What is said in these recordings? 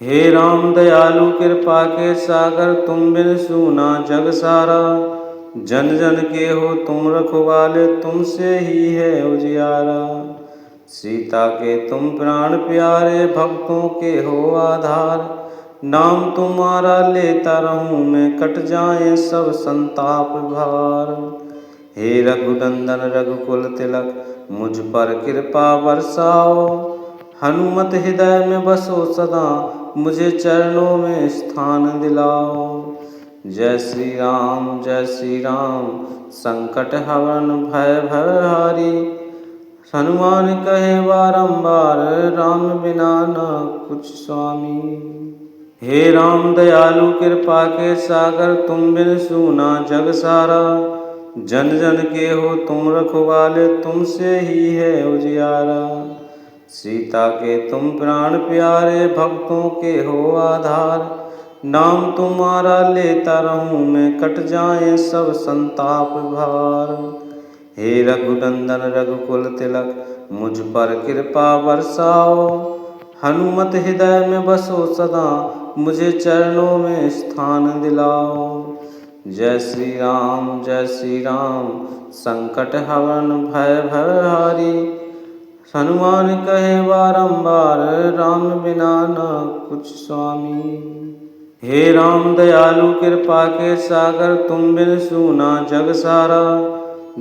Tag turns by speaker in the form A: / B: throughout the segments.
A: हे राम दयालु कृपा के सागर, तुम बिन सूना जग सारा। जन जन के हो तुम रखवाले, तुमसे ही है उजियारा। सीता के तुम प्राण प्यारे, भक्तों के हो आधार। नाम तुम्हारा लेता रहूं मैं, कट जाए सब संताप भार। हे रघुनंदन रघुकुल तिलक, मुझ पर कृपा बरसाओ। हनुमत हृदय में बसो सदा, मुझे चरणों में स्थान दिलाओ। जय श्री राम संकट हवन भय भयहारी। हनुमान कहे बारंबार, राम बिना न कुछ स्वामी। हे राम दयालु कृपा के सागर, तुम बिन सूना जग सारा। जन जन के हो तुम रखवाले, तुमसे ही है उजियारा। सीता के तुम प्राण प्यारे, भक्तों के हो आधार। नाम तुम्हारा लेता रहूं मैं, कट जाए सब संताप भार। हे रघुनंदन रघुकुल तिलक, मुझ पर कृपा बरसाओ। हनुमत हृदय में बसो सदा, मुझे चरणों में स्थान दिलाओ। जय श्री राम संकट हवन भय भयहारी। हनुमान कहे बारंबार, राम बिना न कुछ स्वामी। हे राम दयालु कृपा के सागर, तुम बिन सूना जग सारा।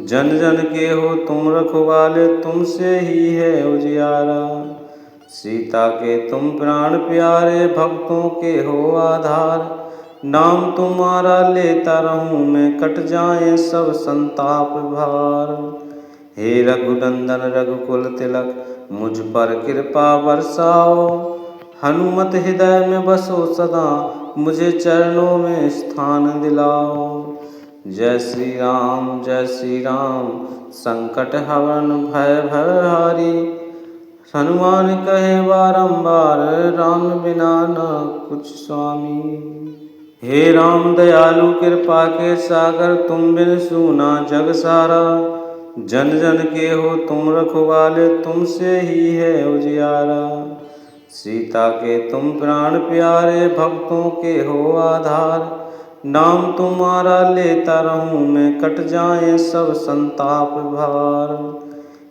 A: जन जन के हो तुम रखवाले, तुमसे ही है उजियारा। सीता के तुम प्राण प्यारे, भक्तों के हो आधार। नाम तुम्हारा लेता रहूं मैं, कट जाए सब संताप भार। हे रघुनंदन रघुकुल तिलक, मुझ पर कृपा बरसाओ। हनुमत हृदय में बसो सदा, मुझे चरणों में स्थान दिलाओ। जय श्री राम संकट हवन भय भयहारी। हनुमान कहे बारंबार, राम बिना न कुछ स्वामी। हे राम दयालु कृपा के सागर, तुम बिन सूना जग सारा। जन जन के हो तुम रखवाले, तुमसे ही है उजियारा। सीता के तुम प्राण प्यारे, भक्तों के हो आधार। नाम तुम्हारा लेता रहूं मैं, कट जाए सब संताप भार।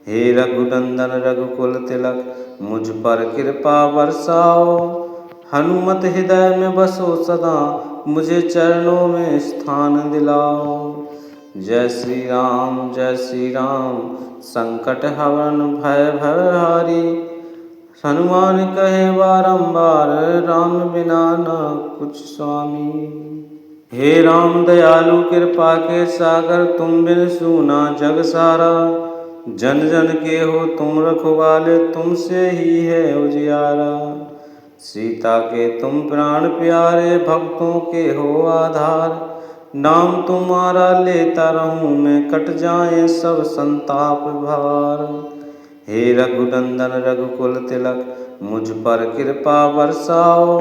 A: हे रघुनंदन रघुकुल तिलक, मुझ पर कृपा बरसाओ। हनुमत हृदय में बसो सदा, मुझे चरणों में स्थान दिलाओ। जय श्री राम संकट हवन भय भयहारी। हनुमान कहे बारंबार, राम बिना न कुछ स्वामी। हे राम दयालु कृपा के सागर, तुम बिन सूना जग सारा। जन जन के हो तुम रखवाले, तुमसे ही है उजियारा। सीता के तुम प्राण प्यारे, भक्तों के हो आधार। नाम तुम्हारा लेता रहूं मैं, कट जाए सब संताप भार। हे रघुनंदन रघुकुल तिलक, मुझ पर कृपा बरसाओ।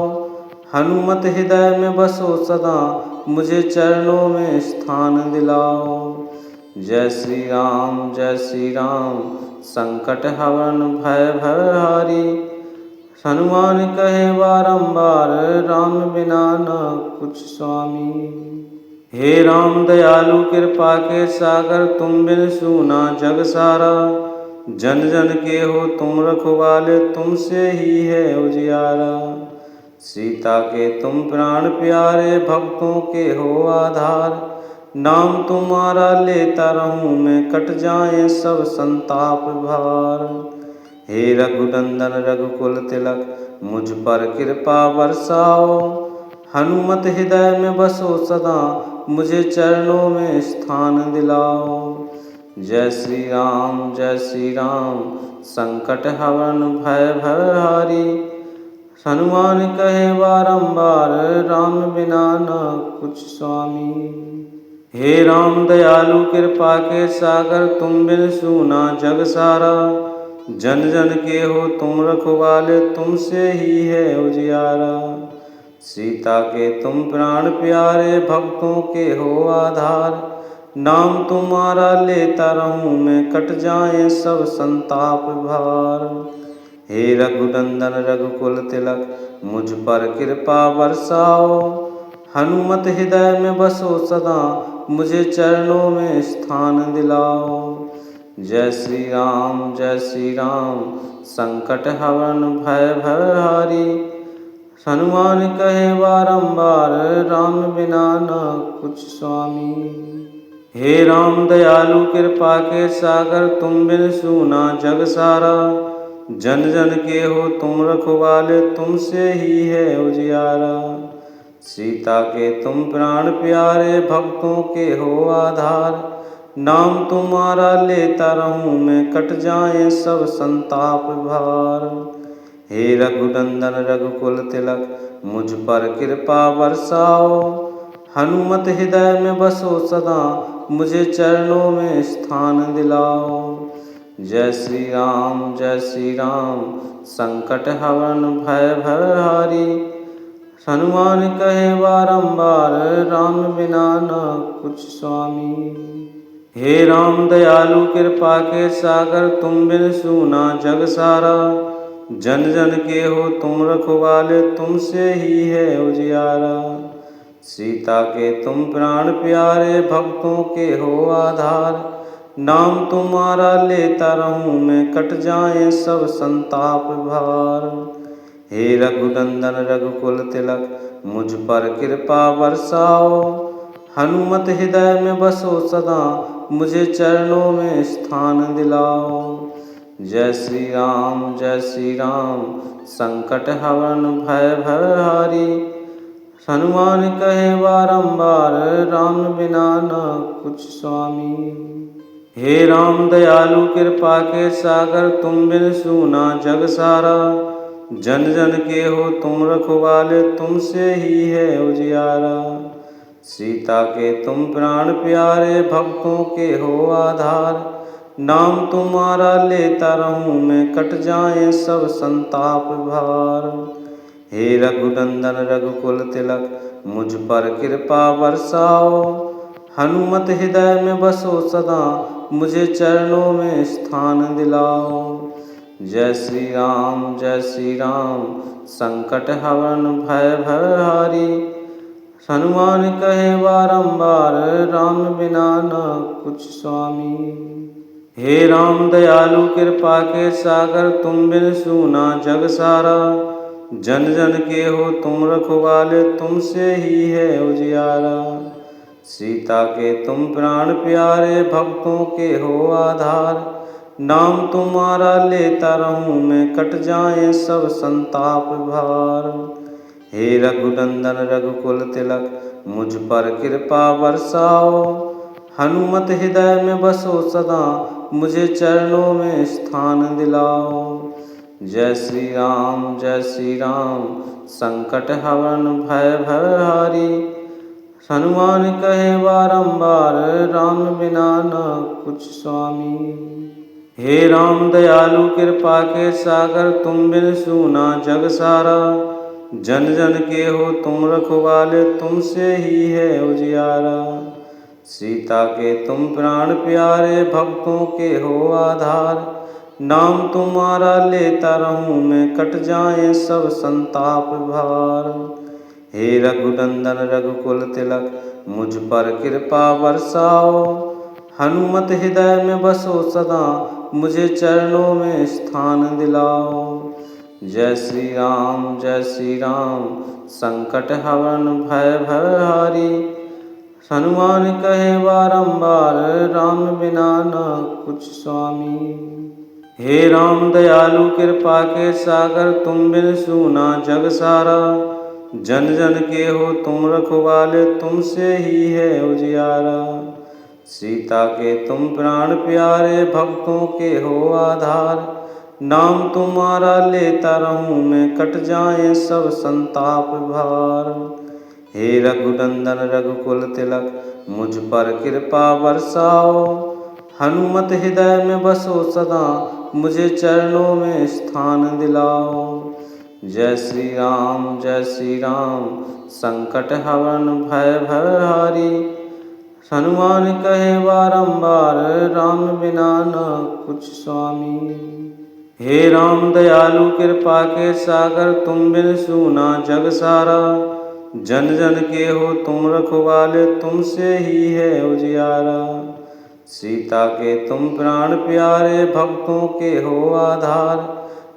A: हनुमत हृदय में बसो सदा, मुझे चरणों में स्थान दिलाओ। जय श्री राम संकट हवन भय भयहारी। हनुमान कहे बारंबार, राम बिना न कुछ स्वामी। हे राम दयालु कृपा के सागर, तुम बिन सूना जग सारा। जन जन के हो तुम रखवाले, तुमसे ही है उजियारा। सीता के तुम प्राण प्यारे, भक्तों के हो आधार। नाम तुम्हारा लेता रहूं मैं, कट जाए सब संताप भार। हे रघुनंदन रघुकुल तिलक, मुझ पर कृपा बरसाओ। हनुमत हृदय में बसो सदा, मुझे चरणों में स्थान दिलाओ। जय श्री राम संकट हवन भय भयहारी। हनुमान कहे बारंबार, राम बिना न कुछ स्वामी। हे राम दयालु कृपा के सागर, तुम बिन सूना जग सारा। जन जन के हो तुम रखवाले, तुमसे ही है उजियारा। सीता के तुम प्राण प्यारे, भक्तों के हो आधार। नाम तुम्हारा लेता रहूं मैं, कट जाए सब संताप भार। हे रघुनंदन रघुकुल तिलक, मुझ पर कृपा बरसाओ। हनुमत हृदय में बसो सदा, मुझे चरणों में स्थान दिलाओ। जय श्री राम संकट हवन भय भयहारी। हनुमान कहे बारंबार, राम बिना न कुछ स्वामी। हे राम दयालु कृपा के सागर, तुम बिन सूना जग सारा। जन जन के हो तुम रखवाले, तुमसे ही है उजियारा। सीता के तुम प्राण प्यारे, भक्तों के हो आधार। नाम तुम्हारा लेता रहूं मैं, कट जाए सब संताप भार। हे रघुनंदन रघुकुल तिलक, मुझ पर कृपा बरसाओ। हनुमत हृदय में बसो सदा, मुझे चरणों में स्थान दिलाओ। जय श्री राम संकट हवन भय भयहारी। हनुमान कहे बारंबार, राम बिना न कुछ स्वामी। हे राम दयालु कृपा के सागर, तुम बिन सूना जग सारा। जन जन के हो तुम रखवाले, तुमसे ही है उजियारा। सीता के तुम प्राण प्यारे, भक्तों के हो आधार। नाम तुम्हारा लेता रहूं मैं, कट जाए सब संताप भार। हे रघुनंदन रघुकुल तिलक, मुझ पर कृपा बरसाओ। हनुमत हृदय में बसो सदा, मुझे चरणों में स्थान दिलाओ। जय श्री राम संकट हवन भय भयहारी। हनुमान कहे बारंबार, राम बिना न कुछ स्वामी। हे राम दयालु कृपा के सागर, तुम बिन सूना जग सारा। जन जन के हो तुम रखवाले, तुमसे ही है उजियारा। सीता के तुम प्राण प्यारे, भक्तों के हो आधार। नाम तुम्हारा लेता रहूं मैं, कट जाए सब संताप भार। हे रघुनंदन रघुकुल तिलक, मुझ पर कृपा बरसाओ। हनुमत हृदय में बसो सदा, मुझे चरणों में स्थान दिलाओ। जय श्री राम संकट हवन भय भयहारी। हनुमान कहे बारंबार, राम बिना न कुछ स्वामी। हे राम दयालु कृपा के सागर, तुम बिन सूना जग सारा। जन जन के हो तुम रखवाले, तुमसे ही है उजियारा। सीता के तुम प्राण प्यारे, भक्तों के हो आधार। नाम तुम्हारा लेता रहूं मैं, कट जाए सब संताप भार। हे रघुनंदन रघुकुल तिलक, मुझ पर कृपा बरसाओ। हनुमत हृदय में बसो सदा, मुझे चरणों में स्थान दिलाओ। जय श्री राम संकट हवन भय भयहारी। हनुमान कहे बारंबार, राम बिना न कुछ स्वामी। हे राम दयालु कृपा के सागर, तुम बिन सूना जग सारा। जन जन के हो तुम रखवाले, तुमसे ही है उजियारा। सीता के तुम प्राण प्यारे, भक्तों के हो आधार। नाम तुम्हारा लेता रहूं मैं, कट जाए सब संताप भार। हे रघुनंदन रघुकुल तिलक, मुझ पर कृपा बरसाओ। हनुमत हृदय में बसो सदा, मुझे चरणों में स्थान दिलाओ। जय श्री राम संकट हवन भय भयहारी। हनुमान कहे बारंबार, राम बिना न कुछ स्वामी। हे राम दयालु कृपा के सागर, तुम बिन सूना जग सारा। जन जन के हो तुम रखवाले, तुमसे ही है उजियारा। सीता के तुम प्राण प्यारे, भक्तों के हो आधार। नाम तुम्हारा लेता रहूं मैं, कट जाए सब संताप भार। हे रघुनंदन रघुकुल तिलक, मुझ पर कृपा बरसाओ। हनुमत हृदय में बसो सदा, मुझे चरणों में स्थान दिलाओ। जय श्री राम संकट हवन भय भयहारी। हनुमान कहे बारंबार, राम बिना न कुछ स्वामी। हे राम दयालु कृपा के सागर, तुम बिन सूना जग सारा। जन जन के हो तुम रखवाले, तुमसे ही है उजियारा। सीता के तुम प्राण प्यारे, भक्तों के हो आधार।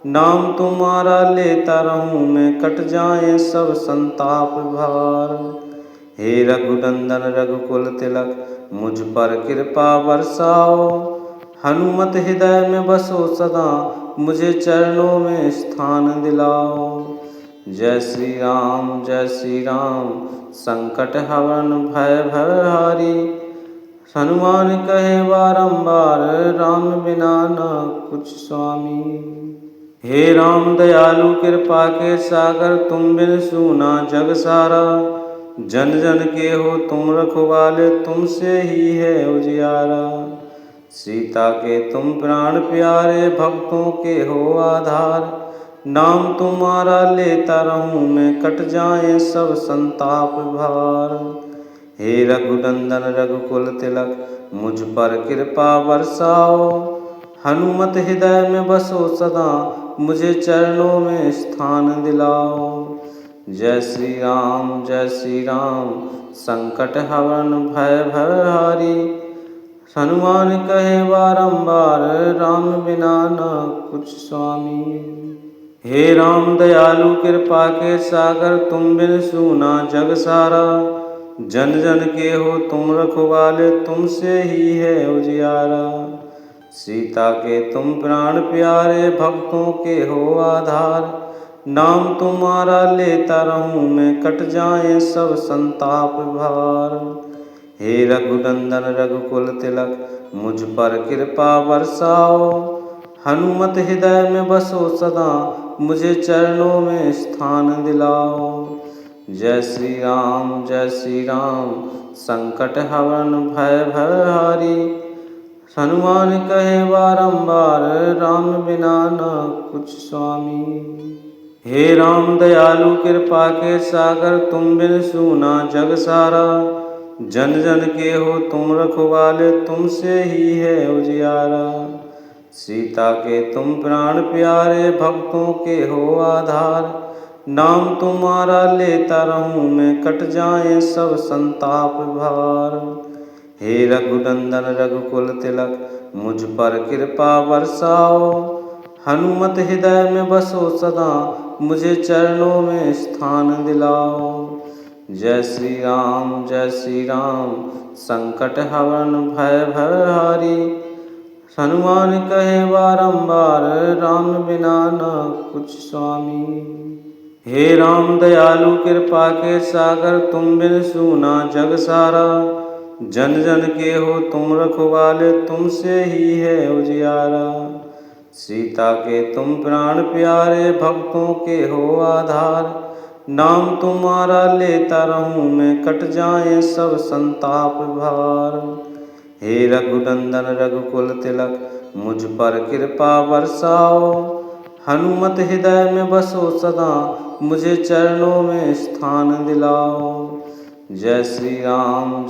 A: नाम तुम्हारा लेता रहूं मैं, कट जाए सब संताप भार। हे रघुनंदन रघुकुल तिलक, मुझ पर कृपा बरसाओ। हनुमत हृदय में बसो सदा, मुझे चरणों में स्थान दिलाओ। जय श्री राम संकट हवन भय भयहारी। हनुमान कहे बारंबार, राम बिना न कुछ स्वामी। हे राम दयालु कृपा के सागर, तुम बिन सूना जग सारा। जन जन के हो तुम रखवाले, तुमसे ही है उजियारा। सीता के तुम प्राण प्यारे, भक्तों के हो आधार। नाम तुम्हारा लेता रहूं मैं, कट जाए सब संताप भार। हे रघुनंदन रघुकुल तिलक, मुझ पर कृपा बरसाओ। हनुमत हृदय में बसो सदा, मुझे चरणों में स्थान दिलाओ। जय श्री राम संकट हवन भय भयहारी। हनुमान कहे बारंबार, राम बिना न कुछ स्वामी। हे राम दयालु कृपा के सागर, तुम बिन सूना जग सारा। जन जन के हो तुम रखवाले, तुमसे ही है उजियारा। सीता के तुम प्राण प्यारे, भक्तों के हो आधार। नाम तुम्हारा लेता रहूं मैं, कट जाए सब संताप भार। हे रघुनंदन रघुकुल तिलक, मुझ पर कृपा बरसाओ। हनुमत हृदय में बसो सदा, मुझे चरणों में स्थान दिलाओ। जय श्री राम संकट हवन भय भयहारी। हनुमान कहे बारंबार, राम बिना न कुछ स्वामी। हे राम दयालु कृपा के सागर, तुम बिन सूना जग सारा। जन जन के हो तुम रखवाले, तुमसे ही है उजियारा। सीता के तुम प्राण प्यारे, भक्तों के हो आधार। नाम तुम्हारा लेता रहूं मैं, कट जाए सब संताप भार। हे रघुनंदन रघुकुल तिलक, मुझ पर कृपा बरसाओ। हनुमत हृदय में बसो सदा, मुझे चरणों में स्थान दिलाओ। जय श्री राम संकट हवन भय भयहारी। हनुमान कहे बारंबार, राम बिना न कुछ स्वामी। हे राम दयालु कृपा के सागर, तुम बिन सूना जग सारा। जन जन के हो तुम रखवाले, तुमसे ही है उजियारा। सीता के तुम प्राण प्यारे, भक्तों के हो आधार। नाम तुम्हारा लेता रहूं मैं, कट जाए सब संताप भार। हे रघुनंदन रघुकुल तिलक, मुझ पर कृपा बरसाओ। हनुमत हृदय में बसो सदा, मुझे चरणों में स्थान दिलाओ। जय श्री राम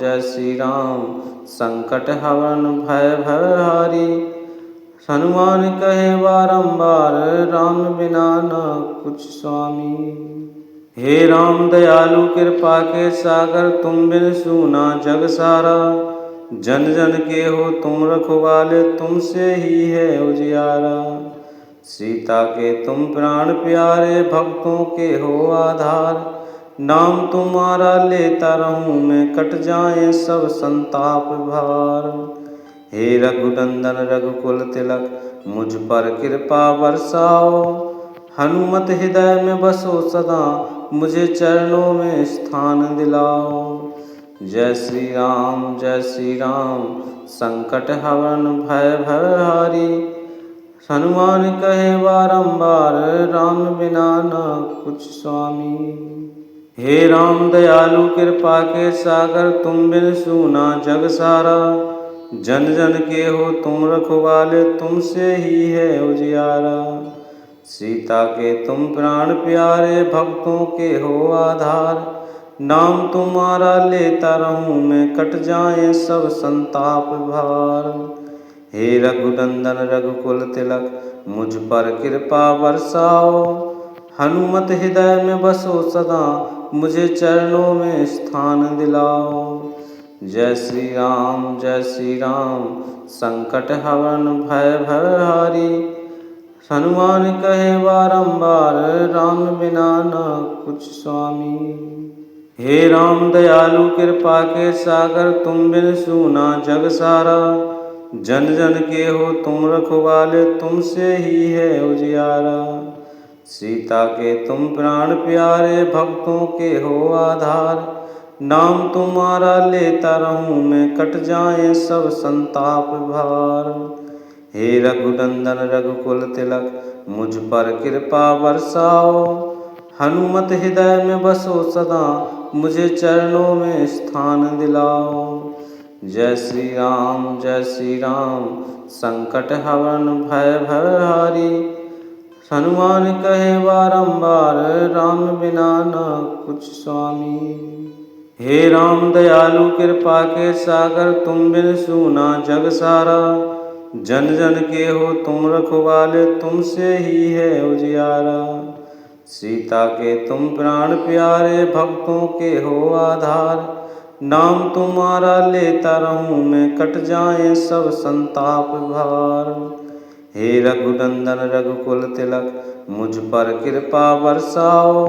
A: संकट हवन भय भयहारी। हनुमान कहे बारंबार, राम बिना न कुछ स्वामी। हे राम दयालु कृपा के सागर, तुम बिन सूना जग सारा। जन जन के हो तुम रखवाले, तुमसे ही है उजियारा। सीता के तुम प्राण प्यारे, भक्तों के हो आधार। नाम तुम्हारा लेता रहूं मैं, कट जाए सब संताप भार। हे रघुनंदन रघुकुल तिलक, मुझ पर कृपा बरसाओ। हनुमत हृदय में बसो सदा, मुझे चरणों में स्थान दिलाओ। जय श्री राम संकट हवन भय भयहारी। हनुमान कहे बारंबार, राम बिना न कुछ स्वामी। हे राम दयालु कृपा के सागर, तुम बिन सूना जग सारा। जन जन के हो तुम रखवाले, तुमसे ही है उजियारा। सीता के तुम प्राण प्यारे, भक्तों के हो आधार। नाम तुम्हारा लेता रहूं मैं, कट जाए सब संताप भार। हे रघुनंदन रघुकुल तिलक, मुझ पर कृपा बरसाओ। हनुमत हृदय में बसो सदा, मुझे चरणों में स्थान दिलाओ। जय श्री राम संकट हवन भय भयहारी। हनुमान कहे बारंबार, राम बिना न कुछ स्वामी। हे राम दयालु कृपा के सागर, तुम बिन सूना जग सारा। जन जन के हो तुम रखवाले, तुमसे ही है उजियारा। सीता के तुम प्राण प्यारे, भक्तों के हो आधार। नाम तुम्हारा लेता रहूं मैं, कट जाए सब संताप भार। हे रघुनंदन रघुकुल तिलक, मुझ पर कृपा बरसाओ। हनुमत हृदय में बसो सदा, मुझे चरणों में स्थान दिलाओ। जय श्री राम संकट हवन भय भयहारी। हनुमान कहे बारंबार, राम बिना न कुछ स्वामी। हे राम दयालु कृपा के सागर, तुम बिन सूना जग सारा। जन जन के हो तुम रखवाले, तुमसे ही है उजियारा। सीता के तुम प्राण प्यारे, भक्तों के हो आधार। नाम तुम्हारा लेता रहूं मैं, कट जाए सब संताप भार। हे रघुनंदन रघुकुल तिलक, मुझ पर कृपा बरसाओ।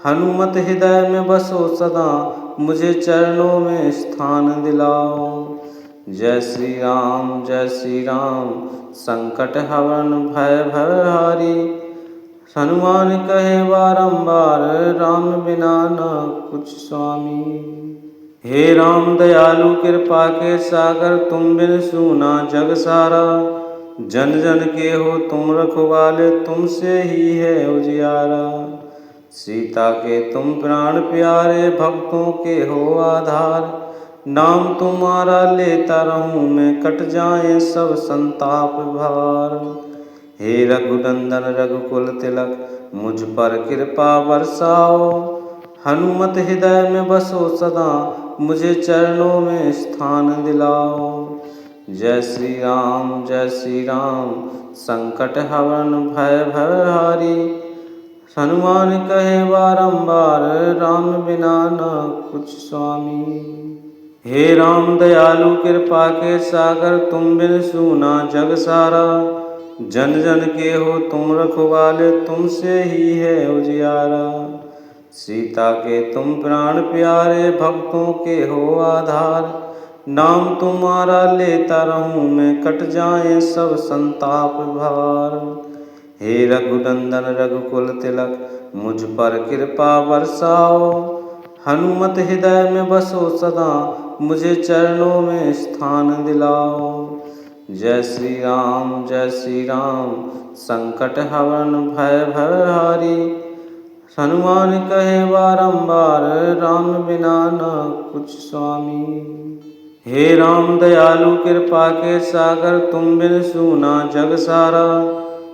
A: हनुमत हृदय में बसो सदा, मुझे चरणों में स्थान दिलाओ। जय श्री राम संकट हवन भय भयहारी। हनुमान कहे बारंबार, राम बिना न कुछ स्वामी। हे राम दयालु कृपा के सागर, तुम बिन सूना जग सारा। जन जन के हो तुम रखवाले, तुमसे ही है उजियारा। सीता के तुम प्राण प्यारे, भक्तों के हो आधार। नाम तुम्हारा लेता रहूं मैं, कट जाए सब संताप भार। हे रघुनंदन रघुकुल तिलक, मुझ पर कृपा बरसाओ। हनुमत हृदय में बसो सदा, मुझे चरणों में स्थान दिलाओ। जय श्री राम संकट हवन भय भयहारी। हनुमान कहे बारंबार, राम बिना न कुछ स्वामी। हे राम दयालु कृपा के सागर, तुम बिन सूना जग सारा। जन जन के हो तुम रखवाले, तुमसे ही है उजियारा। सीता के तुम प्राण प्यारे, भक्तों के हो आधार। नाम तुम्हारा लेता रहूं मैं, कट जाए सब संताप भार। हे रघुनंदन रघुकुल तिलक, मुझ पर कृपा बरसाओ। हनुमत हृदय में बसो सदा, मुझे चरणों में स्थान दिलाओ। जय श्री राम संकट हवन भय भयहारी। हनुमान कहे बारंबार, राम बिना न कुछ स्वामी। हे राम दयालु कृपा के सागर, तुम बिन सूना जग सारा।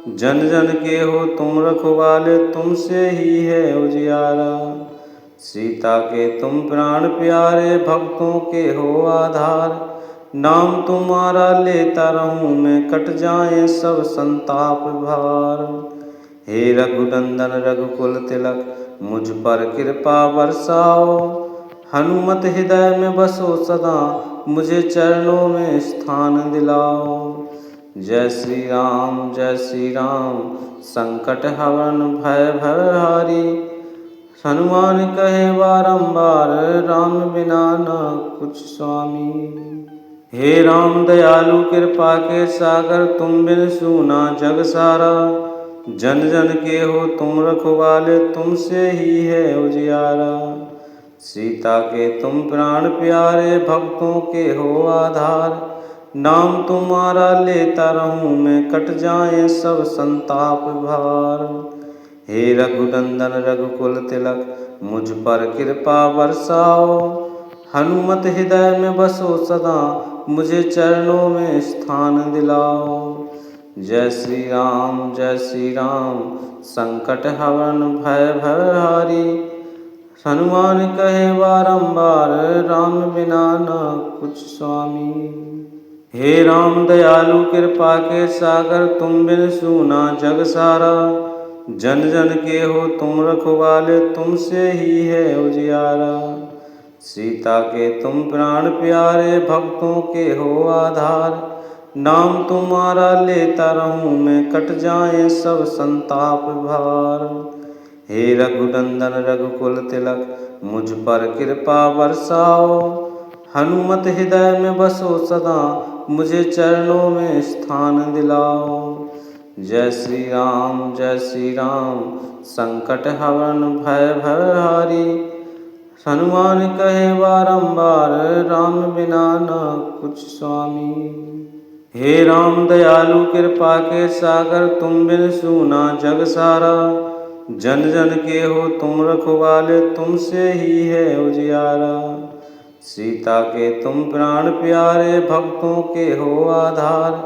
A: जन जन के हो तुम रखवाले, तुमसे ही है उजियारा। सीता के तुम प्राण प्यारे, भक्तों के हो आधार। नाम तुम्हारा लेता रहूं मैं, कट जाए सब संताप भार। हे रघुनंदन रघुकुल तिलक, मुझ पर कृपा बरसाओ। हनुमत हृदय में बसो सदा, मुझे चरणों में स्थान दिलाओ। जय श्री राम संकट हवन भय भयहारी। हनुमान कहे बारंबार, राम बिना न कुछ स्वामी। हे राम दयालु कृपा के सागर, तुम बिन सूना जग सारा। जन जन के हो तुम रखवाले, तुमसे ही है उजियारा। सीता के तुम प्राण प्यारे, भक्तों के हो आधार। नाम तुम्हारा लेता रहूं मैं, कट जाए सब संताप भार। हे रघुनंदन रघुकुल तिलक, मुझ पर कृपा बरसाओ। हनुमत हृदय में बसो सदा, मुझे चरणों में स्थान दिलाओ। जय श्री राम संकट हवन भय भयहारी। हनुमान कहे बारंबार, राम बिना न कुछ स्वामी। हे राम दयालु कृपा के सागर, तुम बिन सूना जग सारा। जन जन के हो तुम रखवाले, तुमसे ही है उजियारा। सीता के तुम प्राण प्यारे, भक्तों के हो आधार। नाम तुम्हारा लेता रहूं मैं, कट जाए सब संताप भार। हे रघुनंदन रघुकुल तिलक, मुझ पर कृपा बरसाओ। हनुमत हृदय में बसो सदा, मुझे चरणों में स्थान दिलाओ। जय श्री राम संकट हवन भय भयहारी। हनुमान कहे बारंबार, राम बिना न कुछ स्वामी। हे राम दयालु कृपा के सागर, तुम बिन सूना जग सारा। जन जन के हो तुम रखवाले, तुमसे ही है उजियारा। सीता के तुम प्राण प्यारे, भक्तों के हो आधार।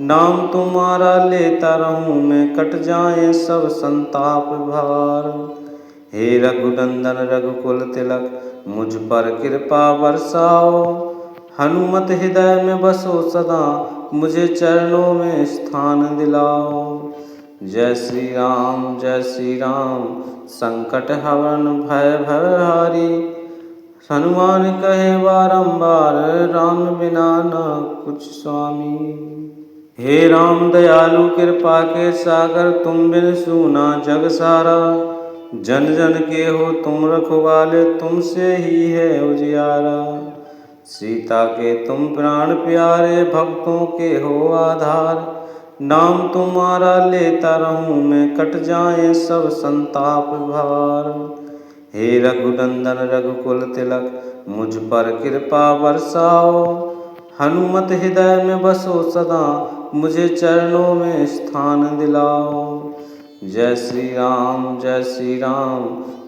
A: नाम तुम्हारा लेता रहूं मैं, कट जाए सब संताप भार। हे रघुनंदन रघुकुल तिलक, मुझ पर कृपा बरसाओ। हनुमत हृदय में बसो सदा, मुझे चरणों में स्थान दिलाओ। जय श्री राम संकट हवन भय भयहारी। हनुमान कहे बारंबार, राम बिना न कुछ स्वामी। हे राम दयालु कृपा के सागर, तुम बिन सूना जग सारा। जन जन के हो तुम रखवाले, तुमसे ही है उजियारा। सीता के तुम प्राण प्यारे, भक्तों के हो आधार। नाम तुम्हारा लेता रहूं मैं, कट जाए सब संताप भार। हे रघुनंदन रघुकुल तिलक, मुझ पर कृपा बरसाओ। हनुमत हृदय में बसो सदा, मुझे चरणों में स्थान दिलाओ। जय श्री राम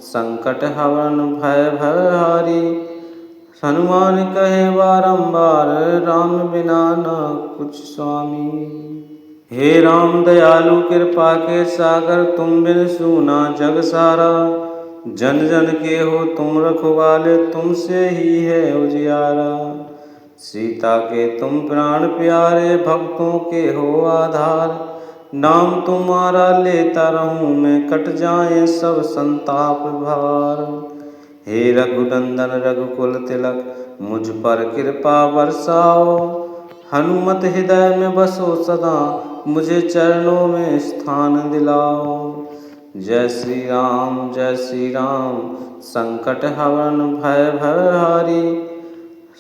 A: संकट हवन भय भयहारी। हनुमान कहे बारंबार, राम बिना न कुछ स्वामी। हे राम दयालु कृपा के सागर, तुम बिन सूना जग सारा। जन जन के हो तुम रखवाले, तुमसे ही है उजियारा। सीता के तुम प्राण प्यारे, भक्तों के हो आधार। नाम तुम्हारा लेता रहूं मैं, कट जाए सब संताप भार। हे रघुनंदन रघुकुल तिलक, मुझ पर कृपा बरसाओ। हनुमत हृदय में बसो सदा, मुझे चरणों में स्थान दिलाओ। जय श्री राम संकट हवन भय भयहारी।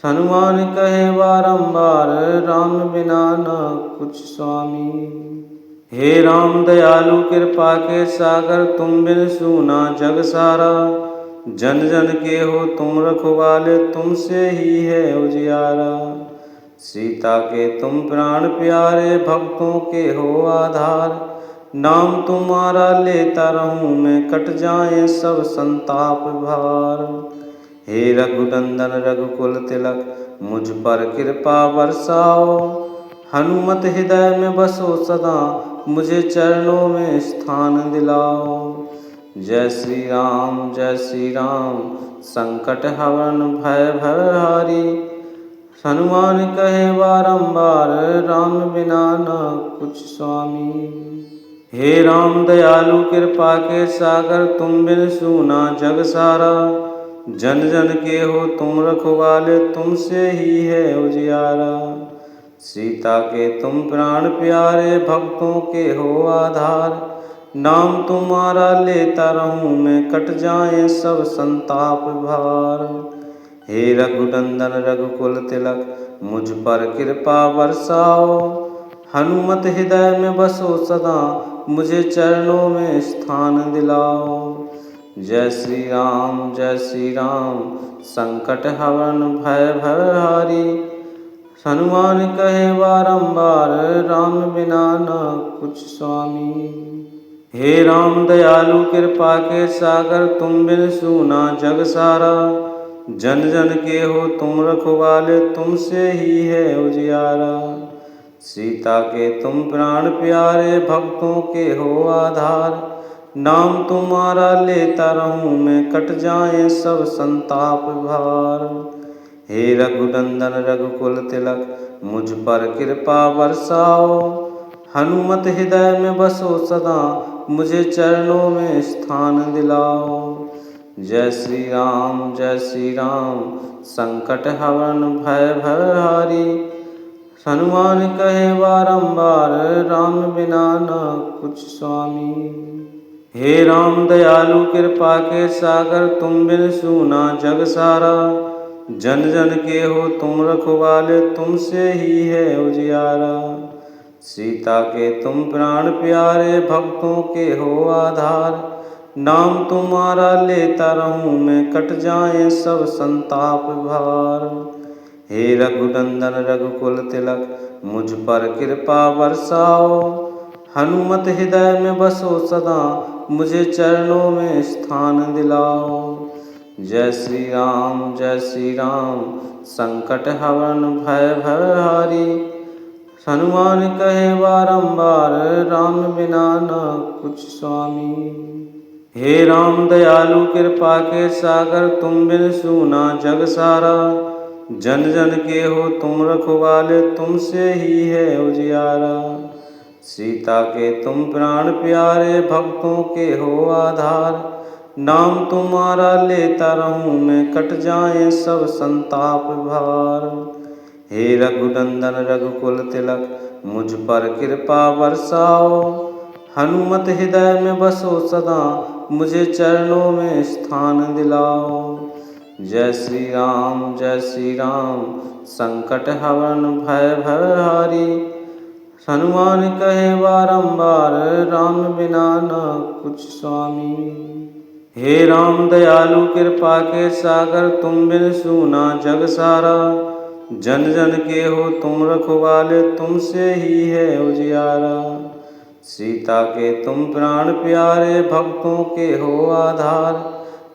A: हनुमान कहे बारंबार, राम बिना न कुछ स्वामी। हे राम दयालु कृपा के सागर, तुम बिन सूना जग सारा। जन जन के हो तुम रखवाले, तुमसे ही है उजियारा। सीता के तुम प्राण प्यारे, भक्तों के हो आधार। नाम तुम्हारा लेता रहूं मैं, कट जाए सब संताप भार। हे रघुनंदन रघुकुल तिलक, मुझ पर कृपा बरसाओ। हनुमत हृदय में बसो सदा, मुझे चरणों में स्थान दिलाओ। जय श्री राम संकट हवन भय भयहारी। हनुमान कहे बारंबार, राम बिना न कुछ स्वामी। हे राम दयालु कृपा के सागर, तुम बिन सूना जग सारा। जन जन के हो तुम रखवाले, तुमसे ही है उजियारा। सीता के तुम प्राण प्यारे, भक्तों के हो आधार। नाम तुम्हारा लेता रहूं मैं, कट जाए सब संताप भार। हे रघुनंदन रघुकुल तिलक, मुझ पर कृपा बरसाओ। हनुमत हृदय में बसो सदा, मुझे चरणों में स्थान दिलाओ। जय श्री राम संकट हवन भय भयहारी। हनुमान कहे बारंबार, राम बिना न कुछ स्वामी। हे राम दयालु कृपा के सागर, तुम बिन सूना जग सारा। जन जन के हो तुम रखवाले, तुमसे ही है उजियारा। सीता के तुम प्राण प्यारे, भक्तों के हो आधार। नाम तुम्हारा लेता रहूं मैं, कट जाए सब संताप भार। हे रघुनंदन रघुकुल तिलक, मुझ पर कृपा बरसाओ। हनुमत हृदय में बसो सदा, मुझे चरणों में स्थान दिलाओ। जय श्री राम संकट हवन भय भयहारी। हनुमान कहे बारंबार, राम बिना न कुछ स्वामी। हे राम दयालु कृपा के सागर, तुम बिन सूना जग सारा। जन जन के हो तुम रखवाले, तुमसे ही है उजियारा। सीता के तुम प्राण प्यारे, भक्तों के हो आधार। नाम तुम्हारा लेता रहूं मैं, कट जाए सब संताप भार। हे रघुनंदन रघुकुल तिलक, मुझ पर कृपा बरसाओ। हनुमत हृदय में बसो सदा, मुझे चरणों में स्थान दिलाओ। जय श्री राम संकट हवन भय भयहारी। हनुमान कहे बारंबार, राम बिना न कुछ स्वामी। हे राम दयालु कृपा के सागर, तुम बिन सूना जग सारा। जन जन के हो तुम रखवाले, तुमसे ही है उजियारा। सीता के तुम प्राण प्यारे, भक्तों के हो आधार। नाम तुम्हारा लेता रहूं मैं, कट जाए सब संताप भार। हे रघुनंदन रघुकुल तिलक, मुझ पर कृपा बरसाओ। हनुमत हृदय में बसो सदा, मुझे चरणों में स्थान दिलाओ। जय श्री राम संकट हवन भय भयहारी। हनुमान कहे बारंबार, राम बिना न कुछ स्वामी। हे राम दयालु कृपा के सागर, तुम बिन सूना जग सारा। जन जन के हो तुम रखवाले, तुमसे ही है उजियारा। सीता के तुम प्राण प्यारे, भक्तों के हो आधार।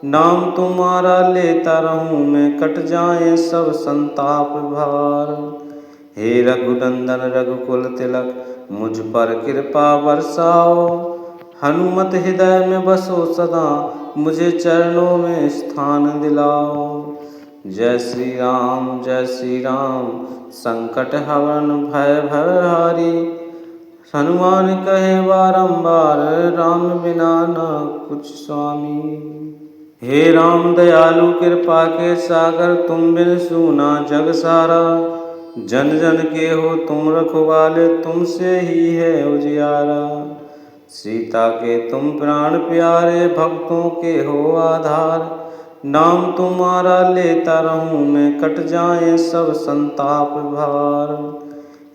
A: नाम तुम्हारा लेता रहूं मैं, कट जाए सब संताप भार। हे रघुनंदन रघुकुल तिलक, मुझ पर कृपा बरसाओ। हनुमत हृदय में बसो सदा, मुझे चरणों में स्थान दिलाओ। जय श्री राम संकट हवन भय भयहारी। हनुमान कहे बारंबार, राम बिना न कुछ स्वामी। हे राम दयालु कृपा के सागर, तुम बिन सूना जग सारा। जन जन के हो तुम रखवाले, तुमसे ही है उजियारा। सीता के तुम प्राण प्यारे, भक्तों के हो आधार। नाम तुम्हारा लेता रहूं मैं, कट जाए सब संताप भार।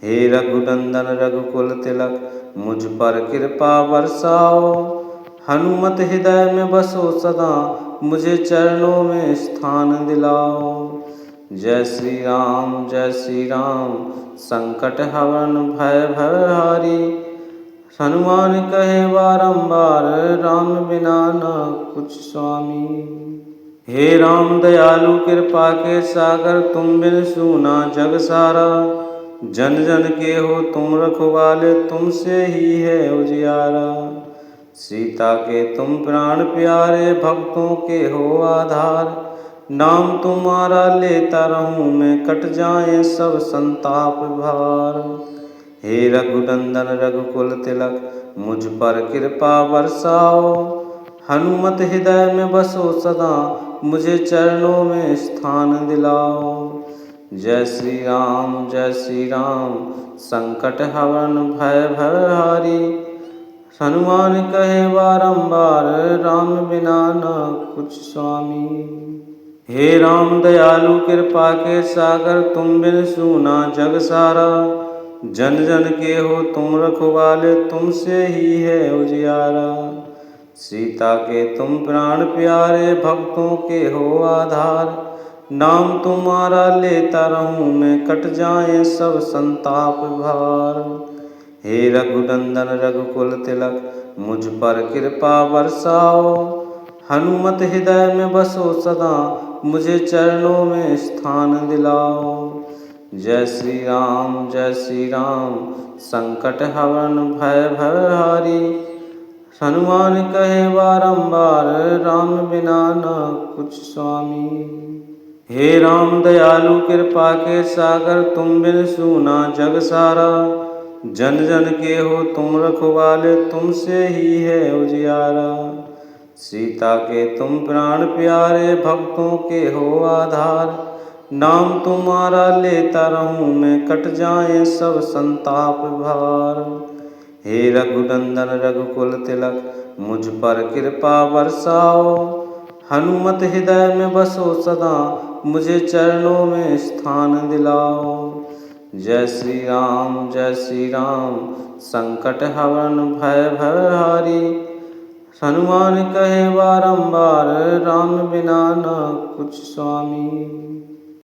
A: हे रघुनंदन रघुकुल तिलक, मुझ पर कृपा बरसाओ। हनुमत हृदय में बसो सदा, मुझे चरणों में स्थान दिलाओ। जय श्री राम संकट हवन भय भयहारी। हनुमान कहे बारंबार, राम बिना न कुछ स्वामी। हे राम दयालु कृपा के सागर, तुम बिन सूना जग सारा। जन जन के हो तुम रखवाले, तुमसे ही है उजियारा। सीता के तुम प्राण प्यारे, भक्तों के हो आधार। नाम तुम्हारा लेता रहूं मैं, कट जाए सब संताप भार। हे रघुनंदन रघुकुल तिलक, मुझ पर कृपा बरसाओ। हनुमत हृदय में बसो सदा, मुझे चरणों में स्थान दिलाओ। जय श्री राम संकट हवन भय भयहारी। हनुमान कहे बारंबार, राम बिना न कुछ स्वामी। हे राम दयालु कृपा के सागर, तुम बिन सूना जग सारा। जन जन के हो तुम रखवाले, तुमसे ही है उजियारा। सीता के तुम प्राण प्यारे, भक्तों के हो आधार। नाम तुम्हारा लेता रहूं मैं, कट जाए सब संताप भार। हे रघुनंदन रघुकुल तिलक, मुझ पर कृपा बरसाओ। हनुमत हृदय में बसो सदा, मुझे चरणों में स्थान दिलाओ। जय श्री राम संकट हवन भय भयहारी। हनुमान कहे बारंबार, राम बिना न कुछ स्वामी। हे राम दयालु कृपा के सागर, तुम बिन सूना जग सारा। जन जन के हो तुम रखवाले, तुमसे ही है उजियारा। सीता के तुम प्राण प्यारे, भक्तों के हो आधार। नाम तुम्हारा लेता रहूं मैं, कट जाए सब संताप भार। हे रघुनंदन रघुकुल तिलक, मुझ पर कृपा बरसाओ। हनुमत हृदय में बसो सदा, मुझे चरणों में स्थान दिलाओ। जय श्री राम, संकट हरण भय भयहारी। हनुमान कहे बारंबार, राम बिना न कुछ स्वामी।